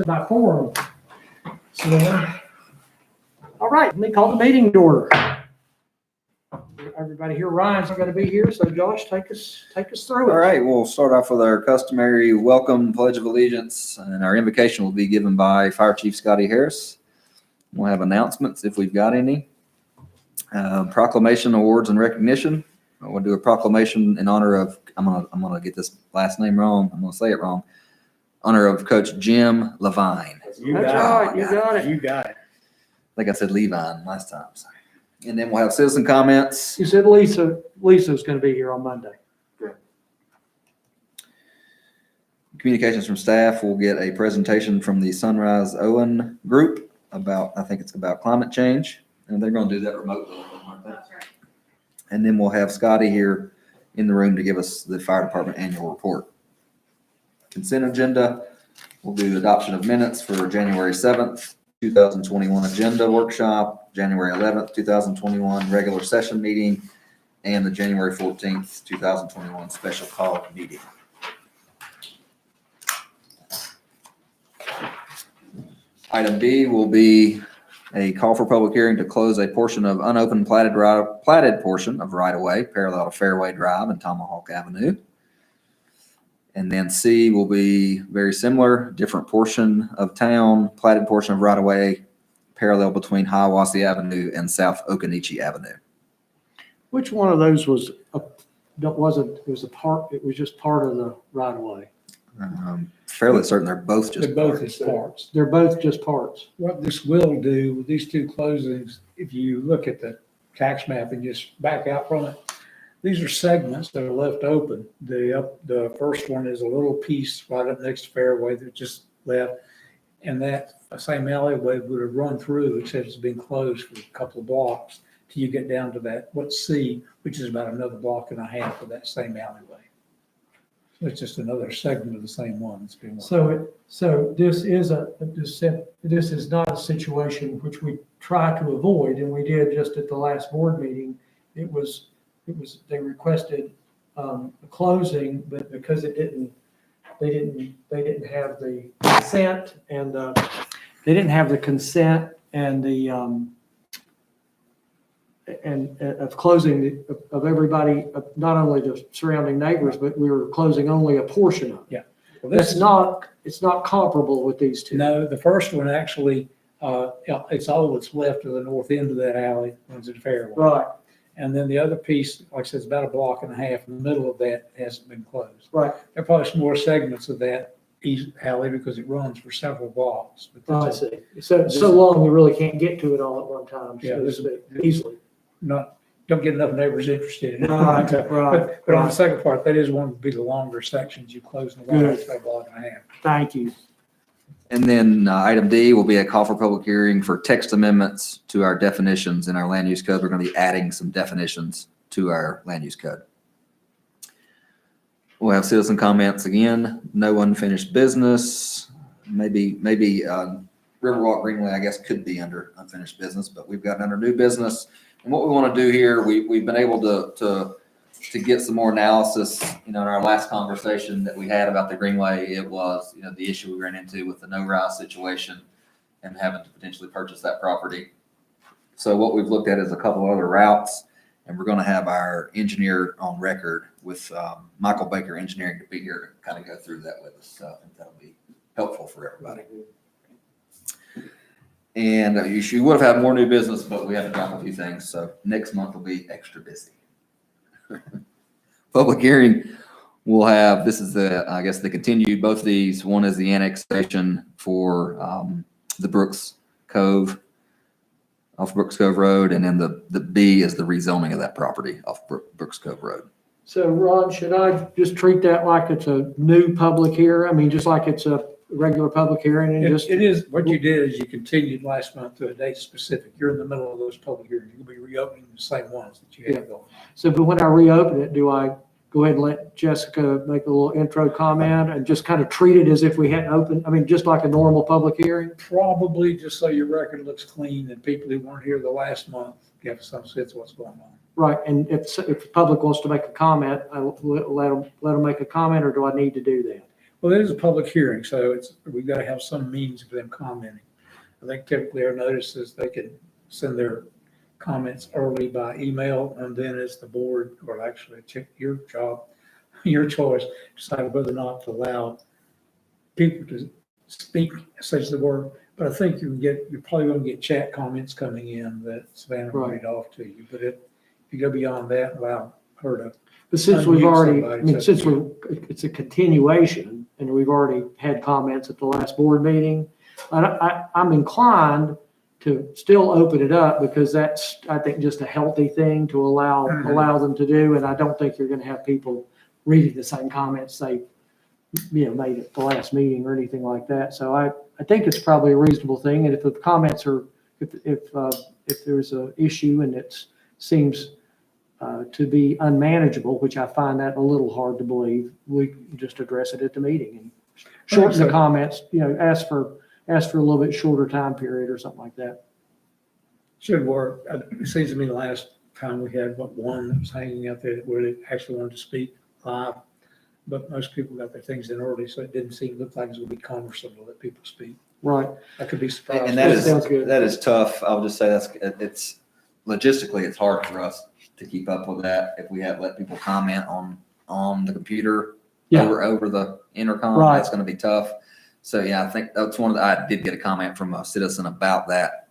by forum. So, all right, let me call the meeting to order. Everybody here, Ryan's not going to be here, so Josh, take us through it. All right, we'll start off with our customary welcome pledge of allegiance, and our invocation will be given by Fire Chief Scotty Harris. We'll have announcements if we've got any. Proclamation, awards, and recognition. I want to do a proclamation in honor of, I'm gonna get this last name wrong. I'm gonna say it wrong. Honor of Coach Jim Levine. You got it. You got it. I think I said Levine last time. Sorry. And then we'll have citizen comments. You said Lisa's going to be here on Monday. Communications from staff. We'll get a presentation from the Sunrise Owen group about, I think it's about climate change. And they're going to do that remotely. That's right. And then we'll have Scotty here in the room to give us the fire department annual report. Consent agenda. We'll do adoption of minutes for January 7th, 2021 agenda workshop, January 11th, 2021 regular session meeting, and the January 14th, 2021 special call meeting. Item B will be a call for public hearing to close a portion of unopened platted portion of right-of-way parallel to Fairway Drive and Tomahawk Avenue. And then C will be very similar, different portion of town, platted portion of right-of-way parallel between Hiawassee Avenue and South Occoneechee Avenue. Which one of those was it was just part of the right of way? Fairly certain they're both just They're both parts. as parts. They're both just parts. What this will do with these two closings, if you look at the tax map and just back out from it, these are segments that are left open. The first one is a little piece right up next to Fairway that just left. And that same alleyway would have run through, except it's been closed for a couple of blocks till you get down to that, what's C, which is about another block and a half of that same alleyway. So it's just another segment of the same one that's been. So this is not a situation which we try to avoid, and we did just at the last board meeting. They requested a closing, but because they didn't have the consent and of closing of everybody, not only the surrounding neighbors, but we were closing only a portion of it. Yeah. Well, It's not comparable with these two. No, the first one actually, it's all that's left of the north end of that alley, runs at Fairway. Right, And then the other piece, like I said, it's about a block and a half in the middle of that hasn't been closed. right. There are probably some more segments of that east alley because it runs for several blocks. But Oh, I that's see. So long, you really can't get to it all at one time, Yeah, so to this- speak, easily. don't get enough neighbors interested in it. Right, But right. on the second part, that is one of the longer sections you close in the Good. alley, it's about a block and a half. Thank you. And then item D will be a call for public hearing for text amendments to our definitions in our land use code. We're going to be adding some definitions to our land use code. We'll have citizen comments again. No unfinished business. Maybe Riverwalk Greenway, I guess, could be under unfinished business, but we've got under new business. And what we want to do here, we've been able to get some more analysis. In our last conversation that we had about the Greenway, it was, the issue we ran into with the no-rise situation and having to potentially purchase that property. So what we've looked at is a couple other routes, and we're going to have our engineer on record with Michael Baker Engineering to be here to kind of go through that with us. So I think that'll be helpful for everybody. And you would have had more new business, but we had to drop a few things. So next month will be extra busy. Public hearing we'll have, this is the continued, both of these. One is the annexation for the Brooks Cove, off Brooks Cove Road, and then the B is the rezoning of that property off Brooks Cove Road. So Ron, should I just treat that like it's a new public hearing? I mean, just like it's a regular public hearing and just? It is, what you did is you continued last month to a date specific. You're in the middle of those public hearings. You'll be reopening the same ones that you had going. So, but when I reopen it, do I go ahead and let Jessica make a little intro comment and just kind of treat it as if we hadn't opened? I mean, just like a normal public hearing? Probably just so your record looks clean and people who weren't here the last month get some sense of what's going on. Right, and if the public wants to make a comment, I will let them make a comment, or do I need to do that? Well, it is a public hearing, so we've got to have some means of them commenting. I think typically our notice is they can send their comments early by email, and then it's the board, or actually check your job, your choice, decide whether or not to allow people to speak, such the word. But I think you're probably going to get chat comments coming in that Savannah will read off to you. But if you go beyond that, allow her to. But since we've Unmute already, somebody, I mean, so- since it's a continuation and we've already had comments at the last board meeting, I'm inclined to still open it up because that's, I think, just a healthy thing to allow them to do. And I don't think you're going to have people reading the same comments they, made at the last meeting or anything like that. So I think it's probably a reasonable thing. And if the comments are, if there's an issue and it seems to be unmanageable, which I find that a little hard to believe, we just address it at the meeting and shorten the comments, ask for a little bit shorter time period or something like that. Should work. It seems to me the last time we had one that was hanging out there that really actually wanted to speak live, but most people got their things in early, so it didn't look like it would be cumbersome to let people speak. Right. I could be surprised. And that Sounds good. is tough. I'll just say it's logistically, it's hard for us to keep up with that if we have let people comment on the computer Yeah. over the intercom. Right. That's going to be tough. So yeah, I think that's I did get a comment from a citizen about that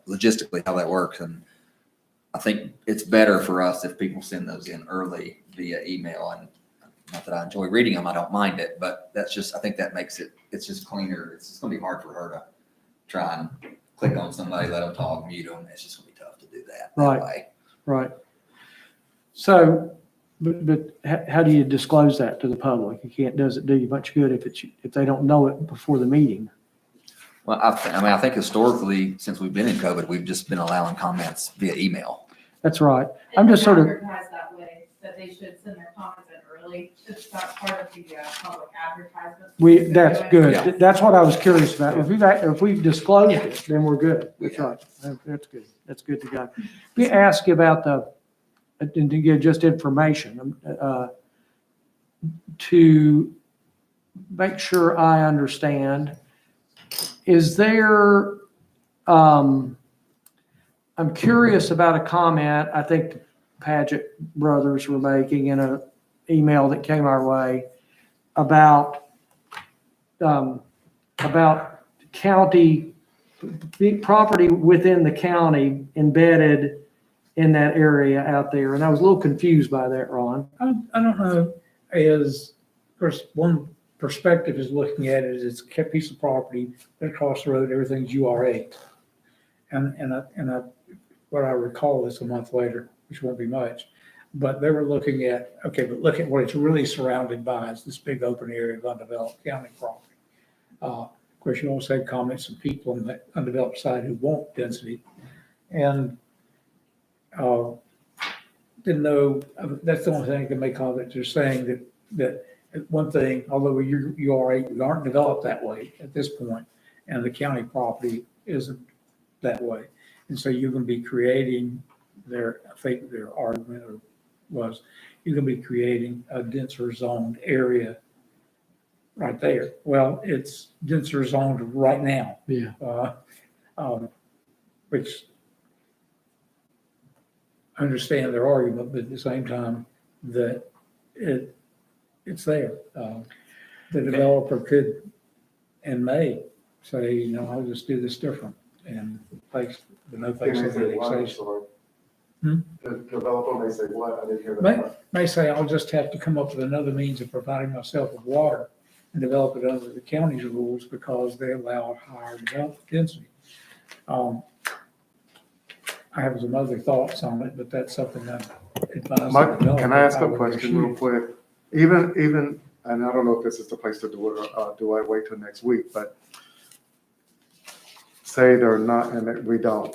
logistically how that works, and I think it's better for us if people send those in early via email. And not that I enjoy reading them, I don't mind it, but I think that makes it's just cleaner. It's just going to be hard for her to try and click on somebody, let them talk, mute them. It's just going to be tough to do that. Right. Way. Right. So, but how do you disclose that to the public? Does it do you much good if they don't know it before the meeting? Well, I think historically, since we've been in COVID, we've just been allowing comments via email. That's right. I'm just sort of, Advertise that way, that they should send their comments in early. It's not part of the public advertisement. that's Yeah. good. That's what I was curious about. If we've disclosed it, then we're good. That's right. That's good. That's good to go. Let me ask you about and to give just information, to make sure I understand, is there, I'm curious about a comment I think the Paget brothers were making in an email that came our way about county, property within the county embedded in that area out there. And I was a little confused by that, Ron. I don't know, of course, one perspective is looking at it as it's a piece of property across the road, everything's UR8. And what I recall is a month later, which won't be much, but they were looking at, okay, but look at what it's really surrounded by is this big open area of undeveloped county property. Of course, you also had comments from people on the undeveloped side who want density. And didn't know, that's the only thing I can make of it. They're saying that one thing, although you aren't developed that way at this point, and the county property isn't that way. And so you're going to be creating I think their argument was, you're going to be creating a denser zoned area right there. Well, it's denser zoned right now. Yeah. Which I understand their argument, but at the same time, that it's there. The developer could and may say, I'll just do this different and face the no face of annexation. The developer may say what? I didn't hear that. May say, I'll just have to come up with another means of providing myself with water and develop it under the county's rules because they allow higher development density. I have some other thoughts on it, but that's something I advise. Mike, the can I ask developer a how we question real proceed. quick? Even, and I don't know if this is the place to do it, or do I wait till next week, but say they're not, and we don't,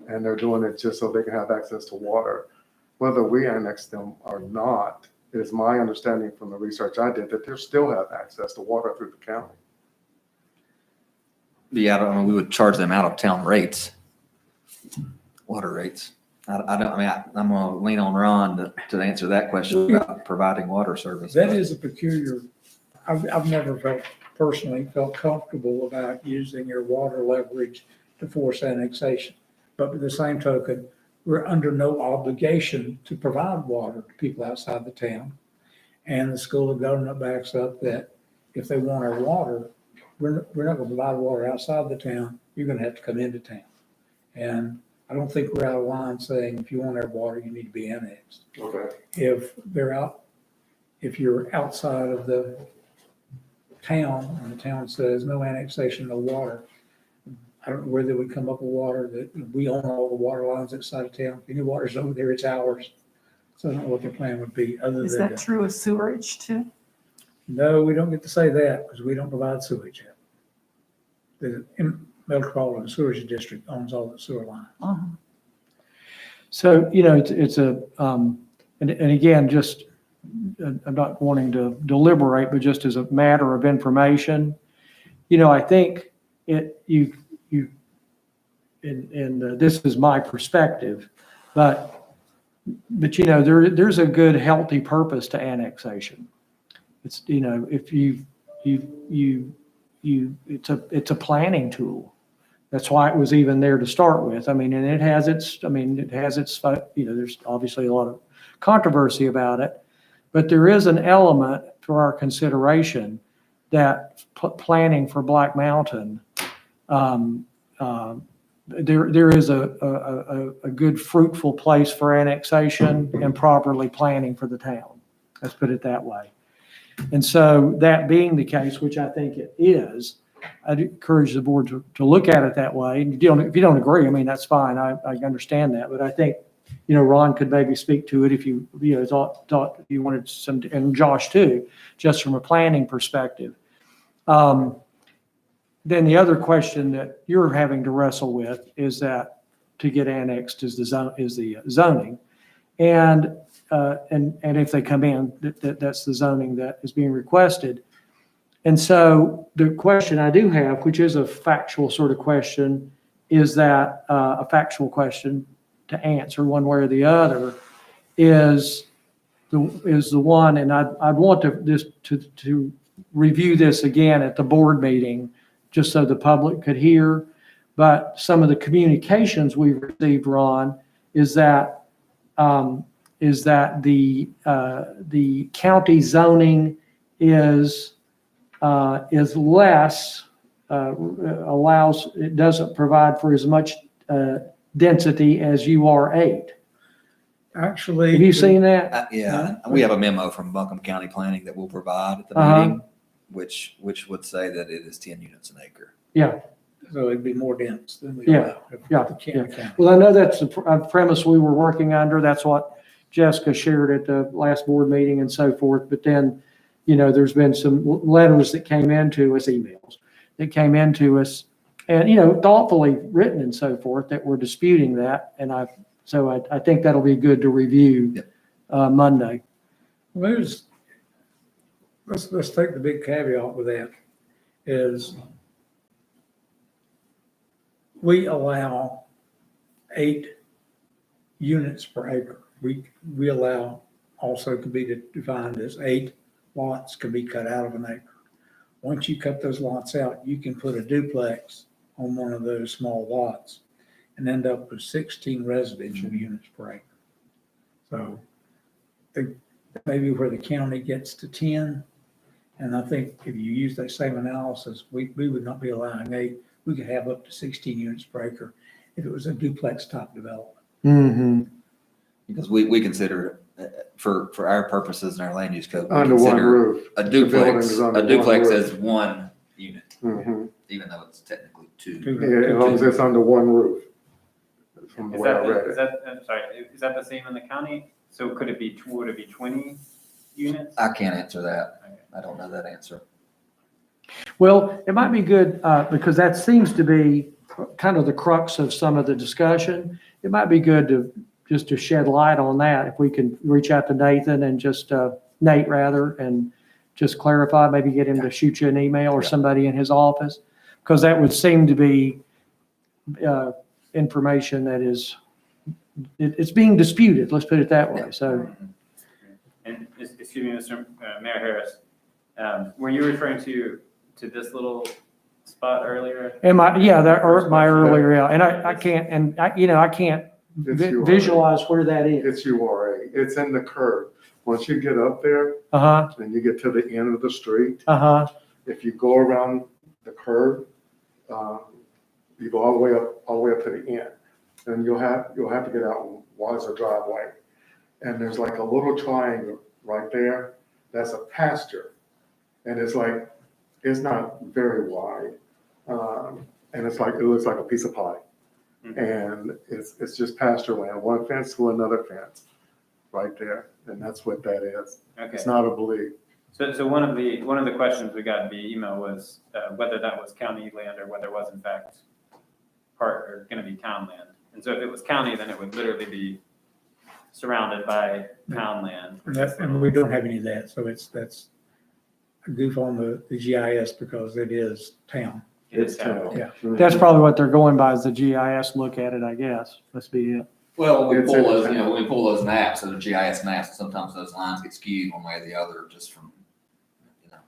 and they're doing it just so they can have access to water. Whether we annex them or not, it is my understanding from the research I did that they still have access to water through the county. Yeah, I don't know. We would charge them out of town rates, water rates. I'm going to lean on Ron to answer that question about providing water service. That is a peculiar I've never personally felt comfortable about using your water leverage to force annexation. But by the same token, we're under no obligation to provide water to people outside the town. And the school of government backs up that if they want our water, we're not gonna provide water outside the town, you're gonna have to come into town. And I don't think we're out of line saying if you want our water, you need to be annexed. Okay. If you're outside of the town and the town says no annexation, no water, I don't know where they would come up with water, that we own all the water lines outside of town. If any water's over there, it's ours. So I don't know what their plan would be other Is than, that true of sewerage too? no, we don't get to say that because we don't provide sewage yet. The Metropolitan Sewage District owns all the sewer lines. Uh-huh. So, it's a, and again, just, I'm not wanting to deliberate, but just as a matter of information, I think this is my perspective, but there's a good, healthy purpose to annexation. It's, if it's a planning tool. That's why it was even there to start with. I mean, and it has its, there's obviously a lot of controversy about it, but there is an element for our consideration that planning for Black Mountain, there is a good fruitful place for annexation and properly planning for the town. Let's put it that way. And so that being the case, which I think it is, I'd encourage the board to look at it that way. And if you don't agree, I mean, that's fine. I understand that, but I think, Ron could maybe speak to it if you thought you wanted some, and Josh too, just from a planning perspective. Then the other question that you're having to wrestle with is that to get annexed is the zoning. And if they come in, that's the zoning that is being requested. And so the question I do have, which is a factual sort of question, is that a factual question to answer one way or the other, is the one, and I'd want to review this again at the board meeting, just so the public could hear. But some of the communications we've received, Ron, is that the county zoning is less, it doesn't provide for as much density as UR 8. Actually. Have you seen that? Yeah, we have a memo from Buncombe County Planning that we'll provide at the Uh-huh. meeting, which would say that it is 10 units an acre. Yeah. So it'd be more dense than we Yeah, allow. yeah, The county. Well, I know that's a premise we were working under. That's what Jessica shared at the last board meeting and so forth. But then, there's been some letters that came into us, emails that came into us, and, thoughtfully written and so forth, that were disputing that. And I think that'll be good to review Monday. Well, let's take the big caveat with that is we allow 8 units per acre. We allow also could be defined as 8 lots can be cut out of an acre. Once you cut those lots out, you can put a duplex on one of those small lots and end up with 16 residential units per acre. So maybe where the county gets to 10, and I think if you use that same analysis, we would not be allowing 8. We could have up to 16 units per acre if it was a duplex type development. Mm-hmm. Because we consider, for our purposes in our land use code, we Under one consider roof. a The building duplex, is under a duplex one roof. as one unit, Mhm. even though it's technically 2. Yeah, as long as it's under one roof. From the Is way I that, read is it. that, I'm sorry, is that the same in the county? So would it be 20 units? I can't answer that. I don't know that answer. Well, it might be good, because that seems to be kind of the crux of some of the discussion. It might be good to shed light on that, if we can reach out to Nathan and Nate rather, and just clarify, maybe get him to shoot you an email or Yeah. somebody in his office, because that would seem to be information that it's being disputed, let's put it that way. So, And, excuse me, Mr. Mayor Harris, Were you referring to this little spot earlier? And my earlier, yeah, and I can't, and I can't It's URA. visualize where that is. It's URA. It's in the curve. Once you get up there Uh-huh, and you get to the end of the street, uh-huh, if you go around the curve, you go all the way up to the end. And you'll have to get out and widen the driveway. And there's like a little triangle right there. That's a pasture. And it's not very wide. And it looks like a piece of pie. Mhm. And it's just pasture land, one fence to another fence, right there. And that's what that is. Okay. It's not a belief. So one of the questions we got via email was whether that was county land or whether it was in fact going to be town land. And so if it was county, then it would literally be surrounded by town land. And we don't have any of that, so that's a goof on the GIS because it is town. It is town. Yeah. that's probably what they're going by is the GIS look at it, I guess, must be it. Well, when we It's pull in those, the- when we pull those maps, those GIS maps, sometimes those lines get skewed one way or the other, just from,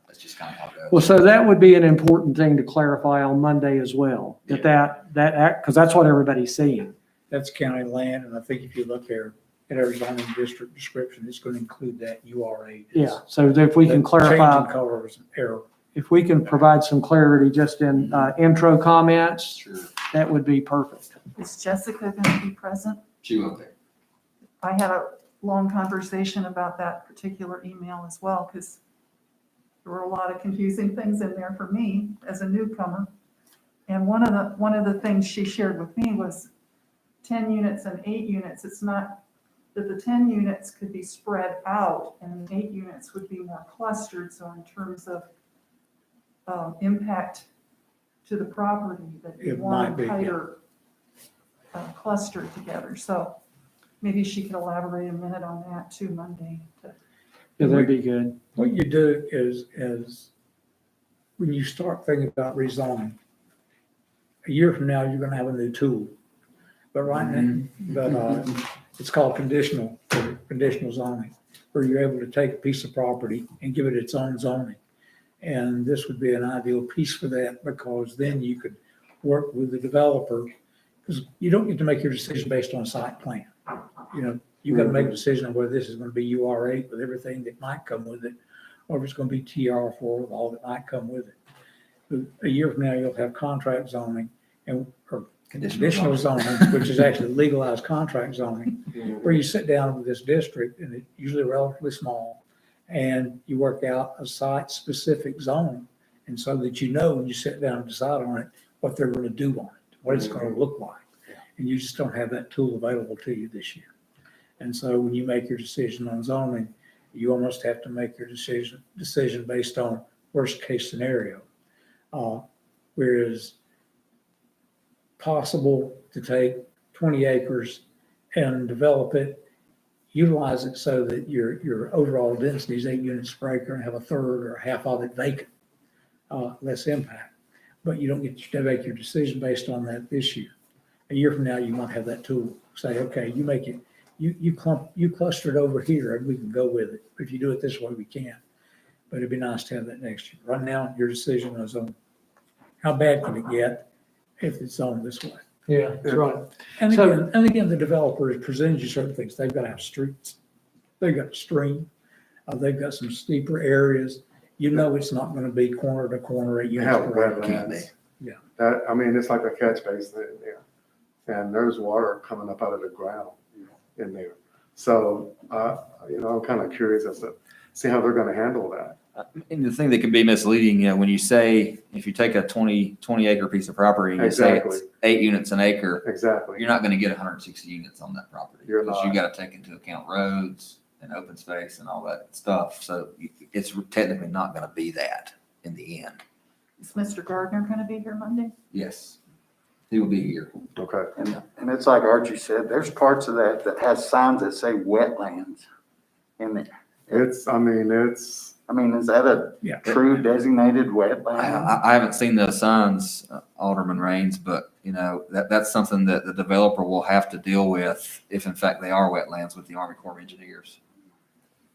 that's just kind of how it goes. Well, so that would be an important thing to clarify on Monday as well, that because that's what everybody's seeing. That's county land, and I think if you look there at our zoning district description, it's going to include that URA. Yeah, so if we can clarify, Changing color is an error. if we can provide some clarity just in intro comments, Sure. that would be perfect. Is Jessica going to be present? She will be. I had a long conversation about that particular email as well, because there were a lot of confusing things in there for me as a newcomer. And one of the things she shared with me was 10 units and 8 units. It's not that the 10 units could be spread out and the 8 units would be more clustered. So in terms of impact to the property, that you It want might be, them yeah. tighter clustered together. So maybe she could elaborate a minute on that too Monday. Yeah, that'd be good. What you do is when you start thinking about rezoning, a year from now, you're gonna have a new tool. But right now, it's called conditional zoning, where you're able to take a piece of property and give it its own zoning. And this would be an ideal piece for that, because then you could work with the developer, because you don't get to make your decision based on a site plan. You gotta make a decision on whether this is gonna be UR8 with everything that might come with it, or if it's gonna be TR4 with all that might come with it. But a year from now, you'll have contract zoning or conditional zoning, which is actually legalized contract zoning, where you sit down with this district, and it's usually relatively small, and you work out a site-specific zone, and so that when you sit down and decide on it, what they're gonna do on it, what it's gonna look like. And you just don't have that tool available to you this year. And so when you make your decision on zoning, you almost have to make your decision based on worst-case scenario. Whereas possible to take 20 acres and develop it, utilize it so that your overall density is 8 units per acre and have a third or half of it vacant, less impact. But you don't get to make your decision based on that this year. A year from now, you might have that tool. Say, okay, you make it, you cluster it over here and we can go with it. If you do it this way, we can. But it'd be nice to have that next year. Right now, your decision is on how bad can it get if it's zoned this way. Yeah, that's right. And So- again, the developer has presented you certain things. They've got to have streets. They've got a stream. They've got some steeper areas. It's not going to be corner to corner at You units have per acre. wetlands. Yeah. It's like a catch basin in there. And there's water coming up out of the ground in there. So, I'm kind of curious as to see how they're going to handle that. And the thing that can be misleading, when you say, if you take a 20 acre piece of property and you say it's Exactly. 8 units an acre, Exactly. you're not going to get 160 units on that property. You're Because you not. got to take into account roads and open space and all that stuff. So it's technically not going to be that in the end. Is Mr. Gardner going to be here Monday? Yes, he will be here. Okay. And it's like Archie said, there's parts of that has signs that say wetlands in there. It's, I mean, is that a Yeah. true designated wetland? I haven't seen those signs, Alderman Raines, but that's something that the developer will have to deal with if in fact they are wetlands with the Army Corps of Engineers.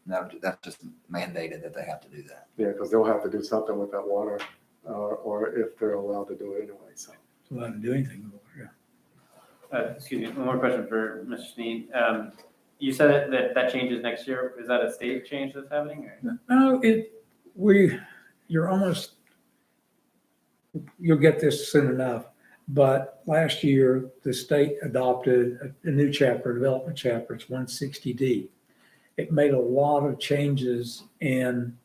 That's just mandated that they have to do that. Yeah, because they'll have to do something with that water, or if they're allowed to do it anyway, so. Allowed to do anything with it, yeah. Excuse me, one more question for Mr. Sneed. You said that changes next year. Is that a state change that's happening? Or? No, you're almost, you'll get this soon enough, but last year, the state adopted a new chapter, development chapter, it's 160D. It made a lot of changes and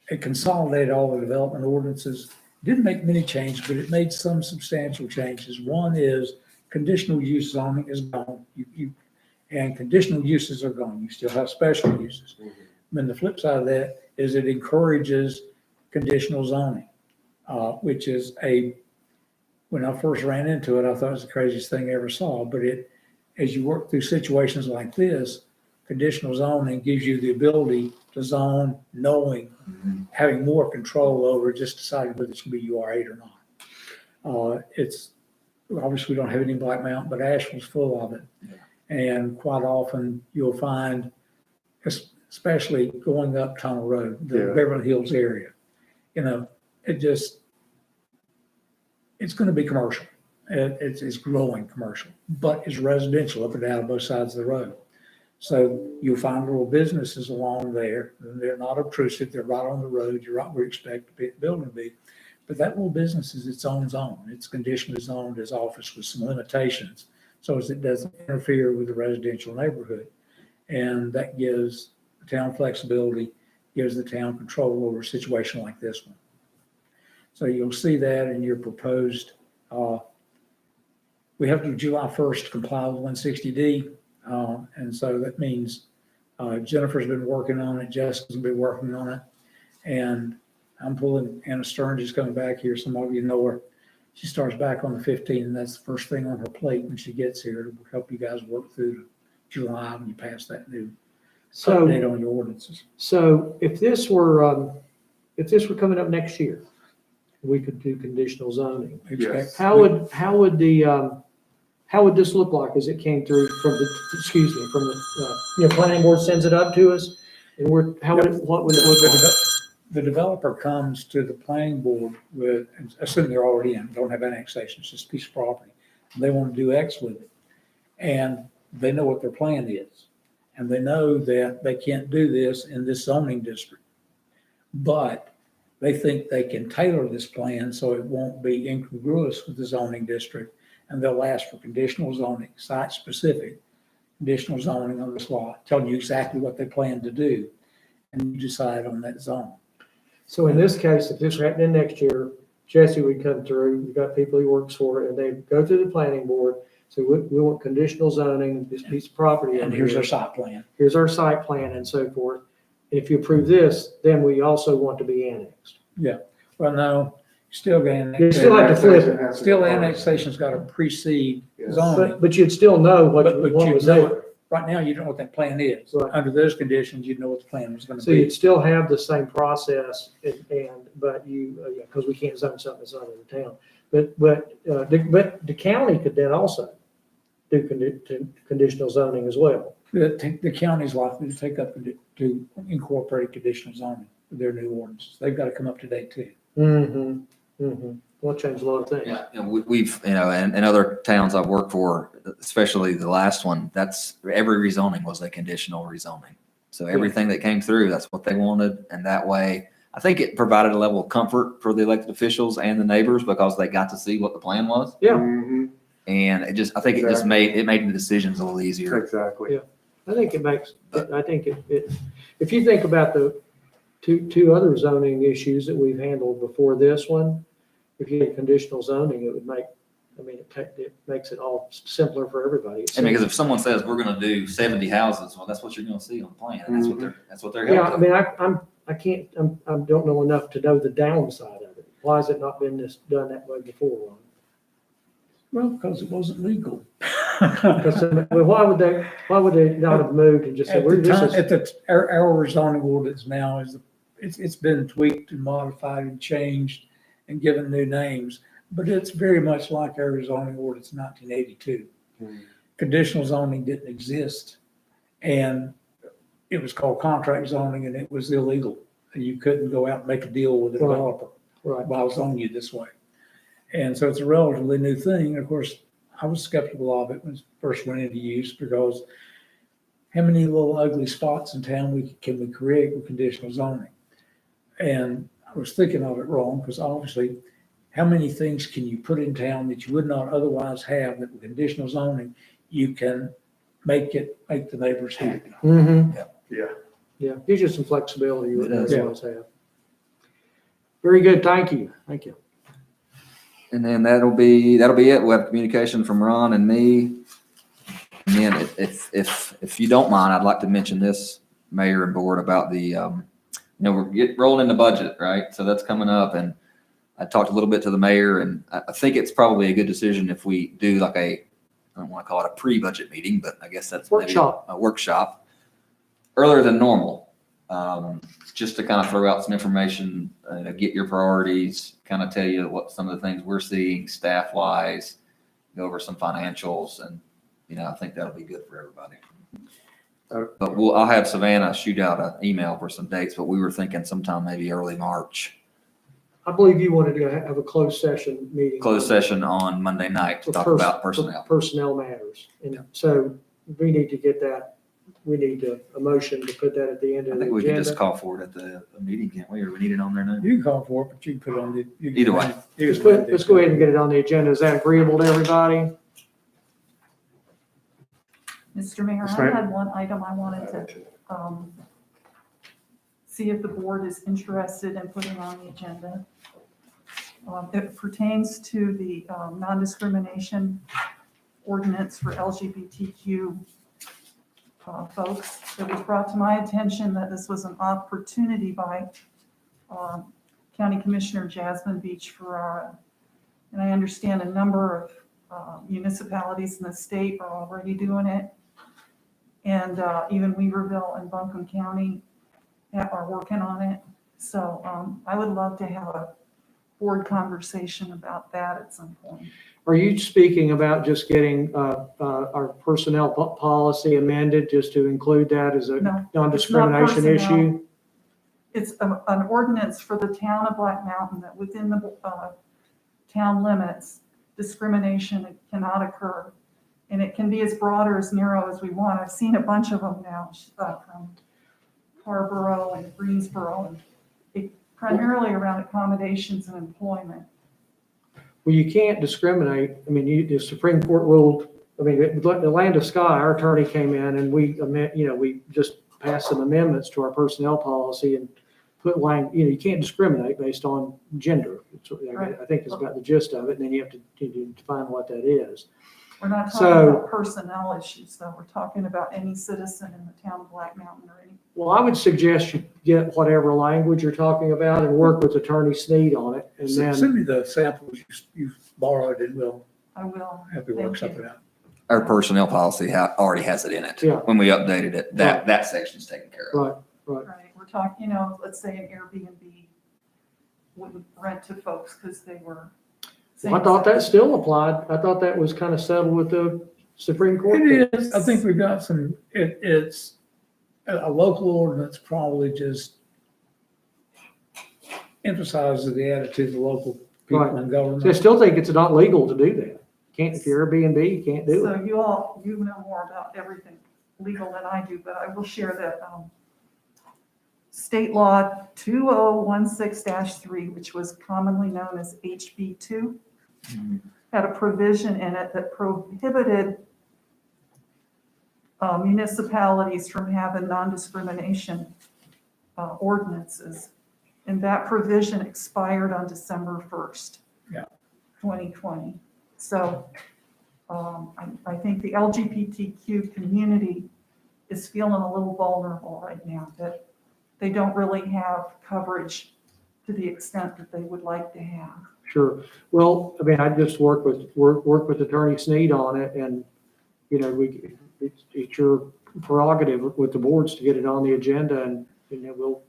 it consolidated all the development ordinances. Didn't make many changes, but it made some substantial changes. One is conditional use zoning is gone. And conditional uses are gone. You still have special uses. And the flip side of that is it encourages conditional zoning, which is when I first ran into it, I thought it was the craziest thing I ever saw. But as you work through situations like this, conditional zoning gives you the ability to zone, knowing, having more control over just deciding whether it's going to be UR8 or not. It's obviously we don't have any in Black Mountain, but Asheville's full of it. And quite often you'll find, especially going up Tunnel Road, the Yeah. Beverly Hills area, it's going to be commercial. It's growing commercial, but it's residential up and down both sides of the road. So you'll find little businesses along there, and they're not obtrusive. They're right on the road. You're right where you expect the building to be. But that little business is its own zone. It's conditionally zoned as office with some limitations, so as it doesn't interfere with the residential neighborhood. And that gives the town flexibility, gives the town control over a situation like this one. So you'll see that in your proposed, we have to July 1st to comply with 160D. And so that means Jennifer's been working on it, Jessica's been working on it. And I'm pulling, Anna Stearns is coming back here. Some of you know her. She starts back on the 15th, and that's the first thing on her plate when she gets here to help you guys work through July when you pass that new update on your ordinances. So if this were coming up next year, we could do conditional zoning. Yes. How would this look like as it came through from the planning board sends it up to us? And what would it look like? The developer comes to the planning board with, assuming they're already in, don't have annexation, it's just a piece of property. They want to do X with it. And they know what their plan is. And they know that they can't do this in this zoning district. But they think they can tailor this plan so it won't be incongruous with the zoning district. And they'll ask for conditional zoning, site-specific conditional zoning on this lot, telling you exactly what they plan to do. And you decide on that zone. So in this case, if this were happening next year, Jesse would come through, you've got people he works for, and they go to the planning board, so we want conditional zoning, this piece of property. And over here's here. our site plan. Here's our site plan and so forth. If you approve this, then we also want to be annexed. Well, no, still getting. You still have to flip it. Still annexation's got to precede Yes. zoning. But you'd still know what But what you was know there. Right now, you don't know what that plan is. Right. Under those conditions, you know what the plan was going to So you'd be. still have the same process but because we can't zone something that's not in the town. But the county could then also do conditional zoning as well. The county's likely to take up, to incorporate conditional zoning with their new ordinances. They've got to come up to date too. Well, it changed a lot of things. Yeah, we've, in other towns I've worked for, especially the last one, that's every rezoning was a conditional rezoning. So everything that came through, that's what they wanted. And that way, I think it provided a level of comfort for the elected officials and the neighbors because they got to see what the plan was. Yeah. Mhm. And I think it made the decisions a little easier. Exactly. Yeah. I think if you think about the two other zoning issues that we've handled before this one, if you had conditional zoning, it would it makes it all simpler for everybody. And because if someone says we're going to do 70 houses, well, that's what you're going to see on the plan. And that's what they're Yeah, held I to. mean, I don't know enough to know the downside of it. Why has it not been done that way before, Ron? Well, because it wasn't legal. Because, well, why would they not have moved and just said, Our zoning ordinance now it's been tweaked and modified and changed and given new names, but it's very much like our zoning ordinance in 1982. Conditional zoning didn't exist. And it was called contract zoning and it was illegal. And you couldn't go out and make a deal with a Right. developer Right. while it's on you this way. And so it's a relatively new thing. Of course, I was skeptical of it when it first went into use because how many little ugly spots in town can we create with conditional zoning? And I was thinking of it wrong because obviously, how many things can you put in town that you would not otherwise have that with conditional zoning, you can make the neighbors happy? Mm-hmm. Yeah. Yeah, gives you some flexibility you It wouldn't does. otherwise have. Very good, thank you, thank you. And then that'll be it. We'll have communication from Ron and me. And then if you don't mind, I'd like to mention this, Mayor and Board, about the, we're rolling in the budget, right? So that's coming up, and I talked a little bit to the mayor, and I think it's probably a good decision if we do like I don't want to call it a pre-budget meeting, but I guess that's maybe Workshop. a workshop earlier than normal, just to kind of throw out some information, get your priorities, kind of tell you what some of the things we're seeing staff-wise, go over some financials, and I think that'll be good for everybody. But I'll have Savannah shoot out an email for some dates, but we were thinking sometime maybe early March. I believe you wanted to have a closed session meeting. Closed session on Monday night to For talk pers- about for personnel. Personnel matters. And so we need to get that, we need a motion to put that at the end I of the think we can just agenda. call for it at the meeting, can't we? Or we need it on there now? You can call for it, but you can put it on the. you can- Either way. you Let's can- let's go ahead and get it on the agenda. Is that agreeable to everybody? Mr. Mayor, Yes, I ma'am. had one item I wanted to see if the board is interested in putting on the agenda. It pertains to the non-discrimination ordinance for LGBTQ folks. It was brought to my attention that this was an opportunity by County Commissioner Jasmine Beach Ferrara. And I understand a number of municipalities in the state are already doing it. And even Weaverville and Buncombe County are working on it. So I would love to have a board conversation about that at some point. Are you speaking about just getting our personnel policy amended just to include that as a No, non-discrimination it's not issue? It's an ordinance for the town of Black Mountain that within the town limits, discrimination cannot occur. And it can be as broad or as narrow as we want. I've seen a bunch of them now from Harborough and Greensboro, and primarily around accommodations and employment. Well, you can't discriminate. I mean, the Supreme Court ruled, I mean, the Land of Sky, our attorney came in and we just passed some amendments to our personnel policy and put you can't discriminate based on gender. I think it's about the gist of it, and then you have to define what that is. We're not So- talking about personnel issues, though. We're talking about any citizen in the town of Black Mountain or any. Well, I would suggest you get whatever language you're talking about and work with Attorney Sneed on it, and then. Send me the samples you borrowed and we'll I will. have to work Thank you. something out. Our personnel policy already has it in it. Yeah. When we updated it, that section's taken care of. Right. Right, we're talking, let's say an Airbnb wouldn't rent to folks because they were. Well, I thought that still applied. I thought that was kind of settled with the Supreme Court. It is, I think we've got some, it's a local ordinance probably just emphasizes the attitude of the local people Right. in So I government. still think it's not legal to do that. If you're Airbnb, you can't do So it. you know more about everything legal than I do, but I will share that State Law 2016-3, which was commonly known as HB 2, had a provision in it that prohibited municipalities from having non-discrimination ordinances. And that provision expired on December 1st. Yeah. 2020. So I think the LGBTQ community is feeling a little vulnerable right now, that they don't really have coverage to the extent that they would like to have. Sure. Well, I mean, I just work with Attorney Sneed on it, and, it's your prerogative with the boards to get it on the agenda, and then we'll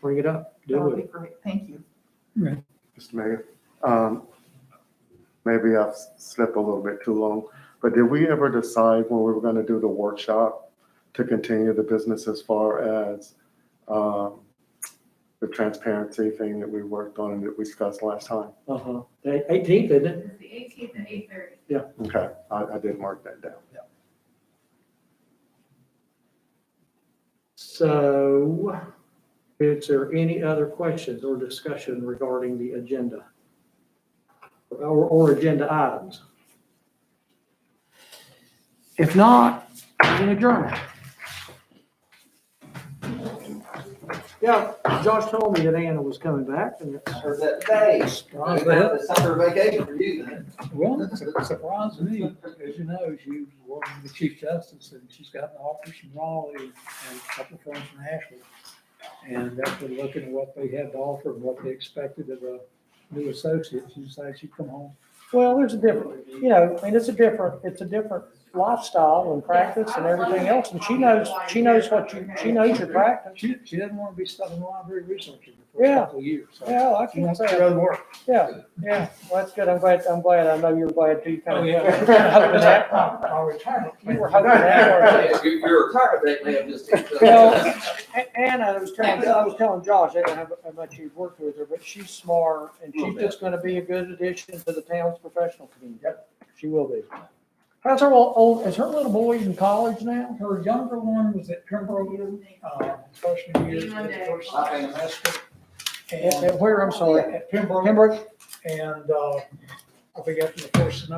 bring it up, That deal would with be it. great. Thank you. Mr. Mayor, maybe I've slept a little bit too long, but did we ever decide when we were gonna do the workshop to continue the business as far as the transparency thing that we worked on and that we discussed last time. Uh-huh. The 18th, isn't it? It's the 18th at 8:30. Okay, I did mark that down. So is there any other questions or discussion regarding the agenda? Or agenda items? If not, we can adjourn. Yeah, Josh told me that Anna was coming back and it's. Or that day, Well, summer vacation for you then. it's a surprise to me, as you know, she was working with the Chief Justice, and she's got an office in Raleigh and a couple of firms in Asheville. And after looking at what they had to offer and what they expected of a new associate, she decided she'd come home. Well, there's a different, you know, I mean, it's a different lifestyle and practice and everything else. And she knows your practice. She doesn't want to be stuck in the library researching for Yeah. a couple of years. So Yeah, I she can wants to say, go to work. yeah. Well, that's good. I'm glad. I know you're glad too. Oh, Kind yeah. of hoping that. My retirement. You were hoping that. Your retirement date may have just. Well, and I was telling Josh, I don't know how much you've worked with her, but she's smart and she's just gonna be a good addition to the town's professional community. Yep. She will be. How's her is her little boy in college now? Her younger one was at Pembroke, freshman year, Monday. first semester. Where, I'm sorry, At Pembroke. Pembroke? And, I think after the first semester,